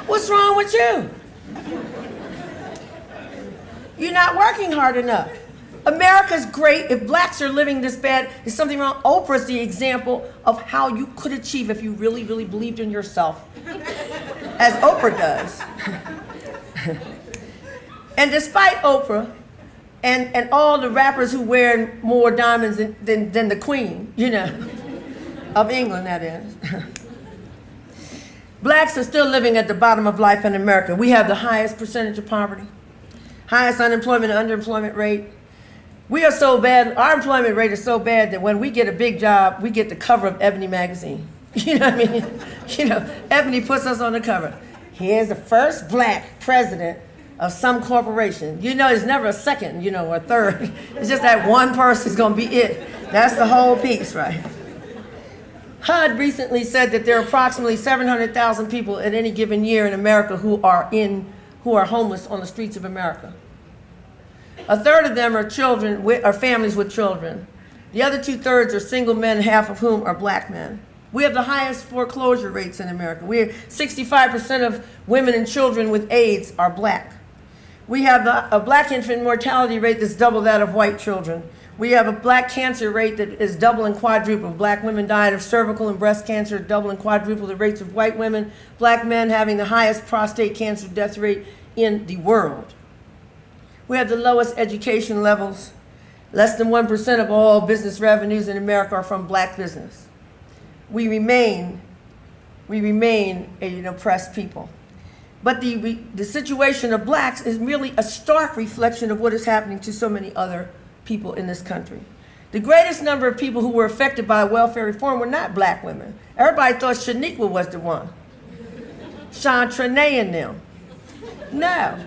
What's wrong with you? You're not working hard enough. America's great. If blacks are living this bad, there's something wrong. Oprah's the example of how you could achieve if you really, really believed in yourself, as Oprah does. And despite Oprah and all the rappers who wear more diamonds than the Queen, you know, of England, that is. Blacks are still living at the bottom of life in America. We have the highest percentage of poverty, highest unemployment and underemployment rate. We are so bad, our employment rate is so bad that when we get a big job, we get the cover of Ebony magazine. You know what I mean? You know, Ebony puts us on the cover. Here's the first black president of some corporation. You know, there's never a second, you know, or a third. It's just that one person's gonna be it. That's the whole piece, right? HUD recently said that there are approximately 700,000 people at any given year in America who are homeless on the streets of America. A third of them are families with children. The other 2/3 are single men, half of whom are black men. We have the highest foreclosure rates in America. 65% of women and children with AIDS are black. We have a black infant mortality rate that's double that of white children. We have a black cancer rate that is double and quadruple. Black women dying of cervical and breast cancer, double and quadruple the rates of white women. Black men having the highest prostate cancer death rate in the world. We have the lowest education levels. Less than 1% of all business revenues in America are from black business. We remain an oppressed people. But the situation of blacks is really a stark reflection of what is happening to so many other people in this country. The greatest number of people who were affected by welfare reform were not black women. Everybody thought Shaniqua was the one. Sean Trene and them. No.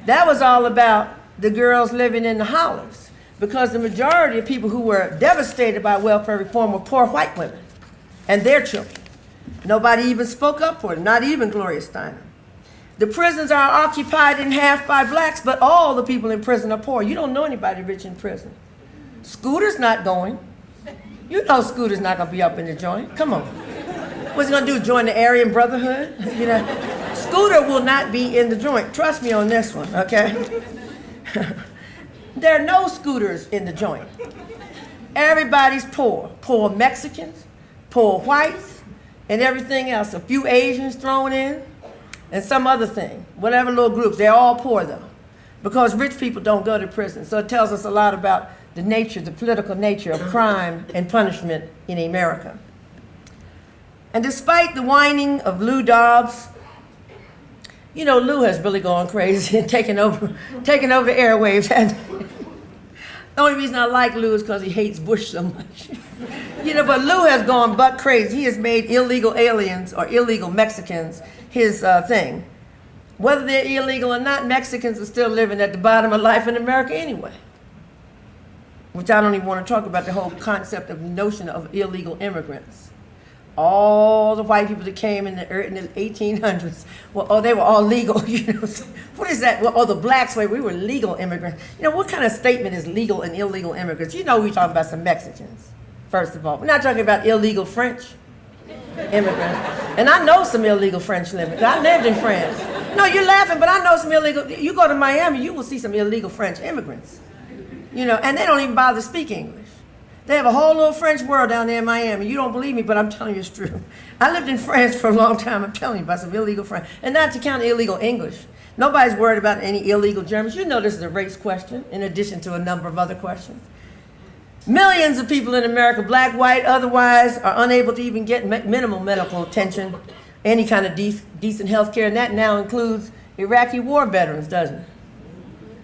That was all about the girls living in the hollers, because the majority of people who were devastated by welfare reform were poor white women and their children. Nobody even spoke up for them, not even Gloria Steinem. The prisons are occupied in half by blacks, but all the people in prison are poor. You don't know anybody rich in prison. Scooter's not going. You know Scooter's not going to be up in the joint. Come on. What's he going to do, join the Aryan Brotherhood? You know, Scooter will not be in the joint. Trust me on this one, okay? There are no Scooters in the joint. Everybody's poor. Poor Mexicans, poor whites, and everything else. A few Asians thrown in. And some other thing, whatever little groups, they're all poor though, because rich people don't go to prison. So it tells us a lot about the nature, the political nature of crime and punishment in America. And despite the whining of Lou Dobbs, you know, Lou has really gone crazy and taken over the airwaves. And the only reason I like Lou is because he hates Bush so much. You know, but Lou has gone buck crazy. He has made illegal aliens or illegal Mexicans his thing. Whether they're illegal or not, Mexicans are still living at the bottom of life in America anyway. Which I don't even want to talk about the whole concept of the notion of illegal immigrants. All the white people that came in the 1800s, well, they were all legal. You know, what is that? Well, the blacks, we were legal immigrants. You know, what kind of statement is legal and illegal immigrants? You know, we're talking about some Mexicans, first of all. We're not talking about illegal French immigrants. And I know some illegal French immigrants. I lived in France. No, you're laughing, but I know some illegal. You go to Miami, you will see some illegal French immigrants. You know, and they don't even bother to speak English. They have a whole little French world down there in Miami. You don't believe me, but I'm telling you it's true. I lived in France for a long time. I'm telling you about some illegal French. And not to count illegal English. Nobody's worried about any illegal Germans. You know this is a race question, in addition to a number of other questions. Millions of people in America, black, white, otherwise, are unable to even get minimal medical attention, any kind of decent health care. And that now includes Iraqi war veterans, doesn't it?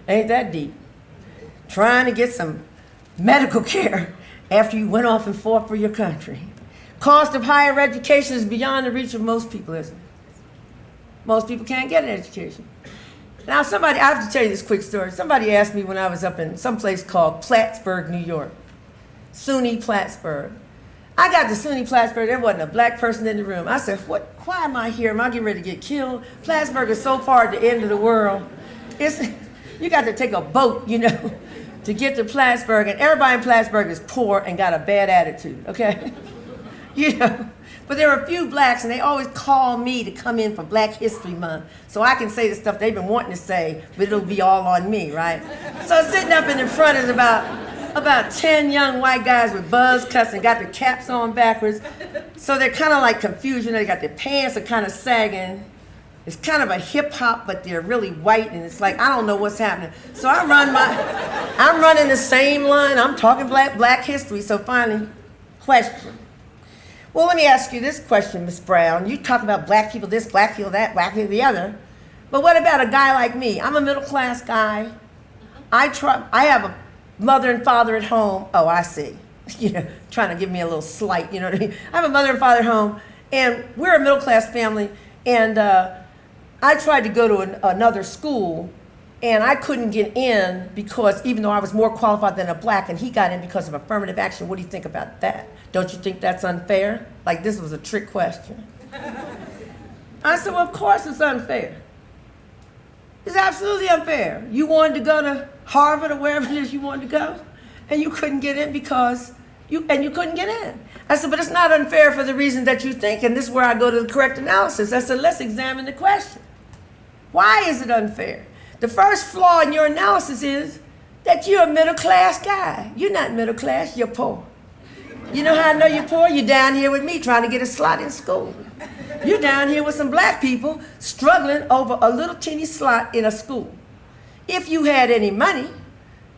Ain't that deep? Trying to get some medical care after you went off and fought for your country. Cost of higher education is beyond the reach of most people, isn't it? Most people can't get an education. Now I have to tell you this quick story. Somebody asked me when I was up in some place called Plattsburgh, New York. SUNY Plattsburgh. I got to SUNY Plattsburgh, there wasn't a black person in the room. I said, why am I here? Am I getting ready to get killed? Plattsburgh is so far at the end of the world. You got to take a boat, you know, to get to Plattsburgh, and everybody in Plattsburgh is poor and got a bad attitude, okay? You know, but there are a few blacks, and they always call me to come in for Black History Month, so I can say the stuff they've been wanting to say, but it'll be all on me, right? So sitting up in the front is about 10 young white guys with buzz cuts and got their caps on backwards, so they're kind of like confused, you know, they got their pants are kind of sagging. It's kind of a hip hop, but they're really white, and it's like, I don't know what's happening. So I'm running the same line. I'm talking black history. So finally, question. Well, let me ask you this question, Miss Brown. You talk about black people this, black people that, black people the other. But what about a guy like me? I'm a middle class guy. I have a mother and father at home. Oh, I see. You know, trying to give me a little slight, you know what I mean? I have a mother and father at home, and we're a middle class family, and I tried to go to another school, and I couldn't get in because even though I was more qualified than a black, and he got in because of affirmative action. What do you think about that? Don't you think that's unfair? Like this was a trick question. I said, well, of course it's unfair. It's absolutely unfair. You wanted to go to Harvard or wherever it is you wanted to go, and you couldn't get in because you couldn't get in. I said, but it's not unfair for the reason that you think, and this is where I go to the correct analysis. I said, let's examine the question. Why is it unfair? The first flaw in your analysis is that you're a middle class guy. You're not middle class, you're poor. You know how I know you're poor? You're down here with me trying to get a slot in school. You're down here with some black people struggling over a little teeny slot in a school. If you had any money,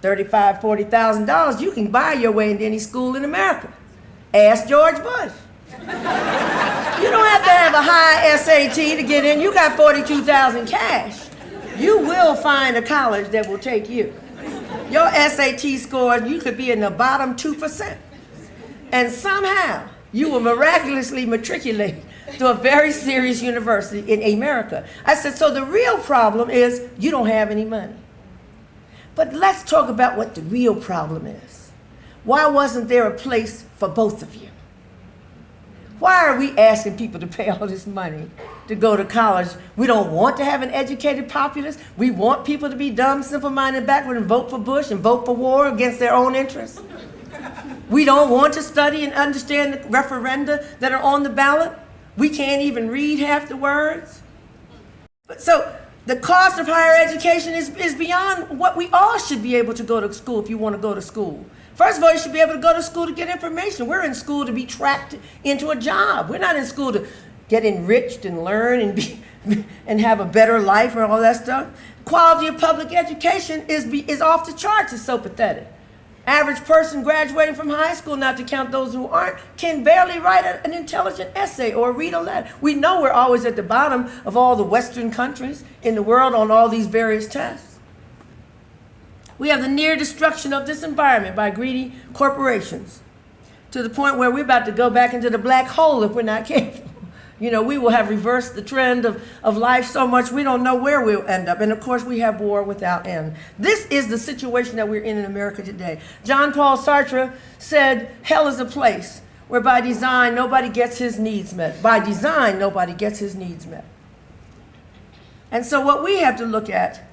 $35,000, $40,000, you can buy your way into any school in America. Ask George Bush. You don't have to have a high SAT to get in. You got $42,000 cash. You will find a college that will take you. Your SAT scores, you could be in the bottom 2%. And somehow, you will miraculously matriculate to a very serious university in America. I said, so the real problem is you don't have any money. But let's talk about what the real problem is. Why wasn't there a place for both of you? Why are we asking people to pay all this money to go to college? We don't want to have an educated populace. We want people to be dumb, simple-minded, backward, and vote for Bush and vote for war against their own interests. We don't want to study and understand the referenda that are on the ballot. We can't even read half the words. So the cost of higher education is beyond what we all should be able to go to school if you want to go to school. First of all, you should be able to go to school to get information. We're in school to be trapped into a job. We're not in school to get enriched and learn and have a better life and all that stuff. Quality of public education is off the charts. It's so pathetic. Average person graduating from high school, not to count those who aren't, can barely write an intelligent essay or read a letter. We know we're always at the bottom of all the Western countries in the world on all these various tests. We have the near destruction of this environment by greedy corporations to the point where we're about to go back into the black hole if we're not careful. You know, we will have reversed the trend of life so much we don't know where we'll end up. And of course, we have war without end. This is the situation that we're in America today. Jean-Paul Sartre said, hell is a place where by design nobody gets his needs met. By design, nobody gets his needs met. And so what we have to look at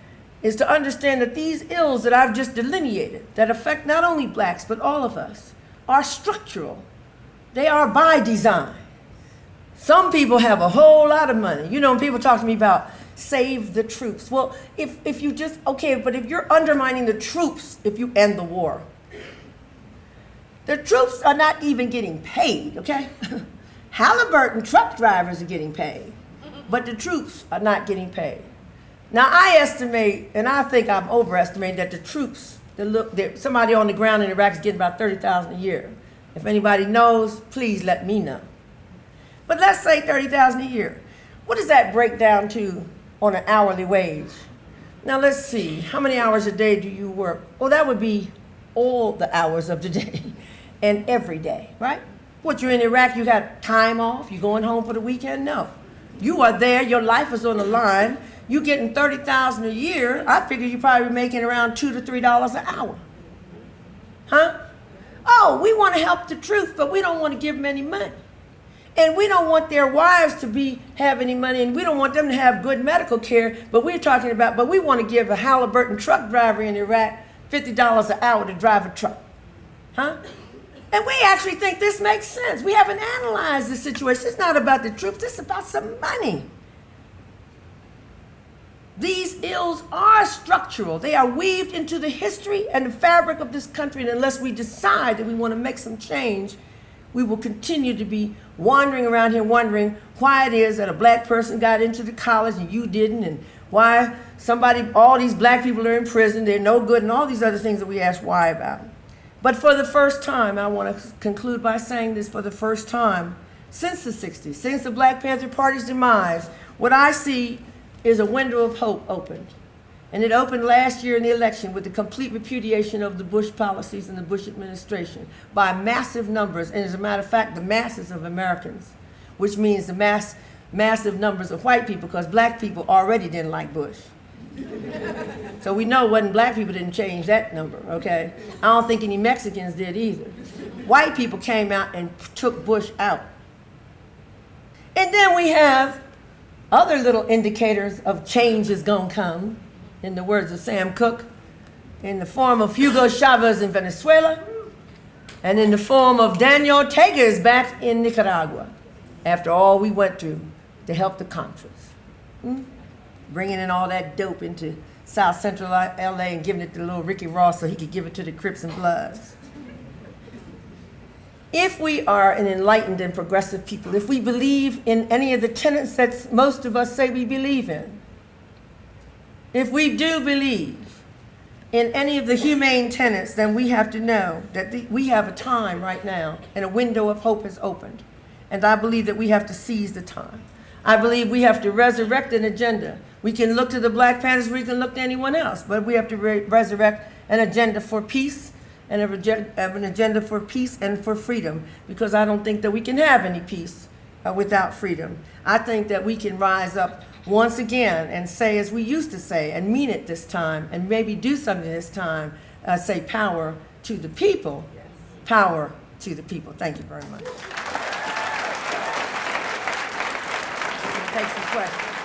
is to understand that these ills that I've just delineated, that affect not only blacks, but all of us, are structural. They are by design. Some people have a whole lot of money. You know, when people talk to me about save the troops. Well, if you just, okay, but if you're undermining the troops, if you end the war, the troops are not even getting paid, okay? Halliburton truck drivers are getting paid, but the troops are not getting paid. Now, I estimate, and I think I'm overestimating, that the troops, somebody on the ground in Iraq is getting about $30,000 a year. If anybody knows, please let me know. But let's say $30,000 a year. What does that break down to on an hourly wage? Now let's see, how many hours a day do you work? Well, that would be all the hours of the day and every day, right? What, you're in Iraq, you got time off? You going home for the weekend? No. You are there, your life is on the line. You getting $30,000 a year, I figure you're probably making around $2 to $3 an hour. Huh? Oh, we want to help the troops, but we don't want to give them any money. And we don't want their wives to have any money, and we don't want them to have good medical care, but we want to give a Halliburton truck driver in Iraq $50 an hour to drive a truck. Huh? And we actually think this makes sense. We haven't analyzed the situation. It's not about the troops, it's about some money. These ills are structural. They are weaved into the history and the fabric of this country, and unless we decide that we want to make some change, we will continue to be wandering around here wondering why it is that a black person got into the college and you didn't, and why all these black people are in prison, they're no good, and all these other things that we ask why about. But for the first time, I want to conclude by saying this, for the first time since the 60s, since the Black Panther Party's demise, what I see is a window of hope opened. And it opened last year in the election with the complete repudiation of the Bush policies and the Bush administration by massive numbers, and as a matter of fact, the masses of Americans, which means the massive numbers of white people, because black people already didn't like Bush. So we know it wasn't black people didn't change that number, okay? I don't think any Mexicans did either. White people came out and took Bush out. And then we have other little indicators of change is gonna come, in the words of Sam Cooke, in the form of Hugo Chavez in Venezuela, and in the form of Daniel Ortega is back in Nicaragua, after all we went through to help the Contras. Bringing in all that dope into South Central LA and giving it to little Ricky Ross so he could give it to the Crips and Bloods. If we are an enlightened and progressive people, if we believe in any of the tenets that most of us say we believe in, if we do believe in any of the humane tenets, then we have to know that we have a time right now and a window of hope has opened. And I believe that we have to seize the time. I believe we have to resurrect an agenda. We can look to the Black Panthers, we can look to anyone else, but we have to resurrect an agenda for peace and an agenda for peace and for freedom, because I don't think that we can have any peace without freedom. I think that we can rise up once again and say, as we used to say, and mean it this time, and maybe do something this time, say power to the people, power to the people. Thank you very much. Take some questions.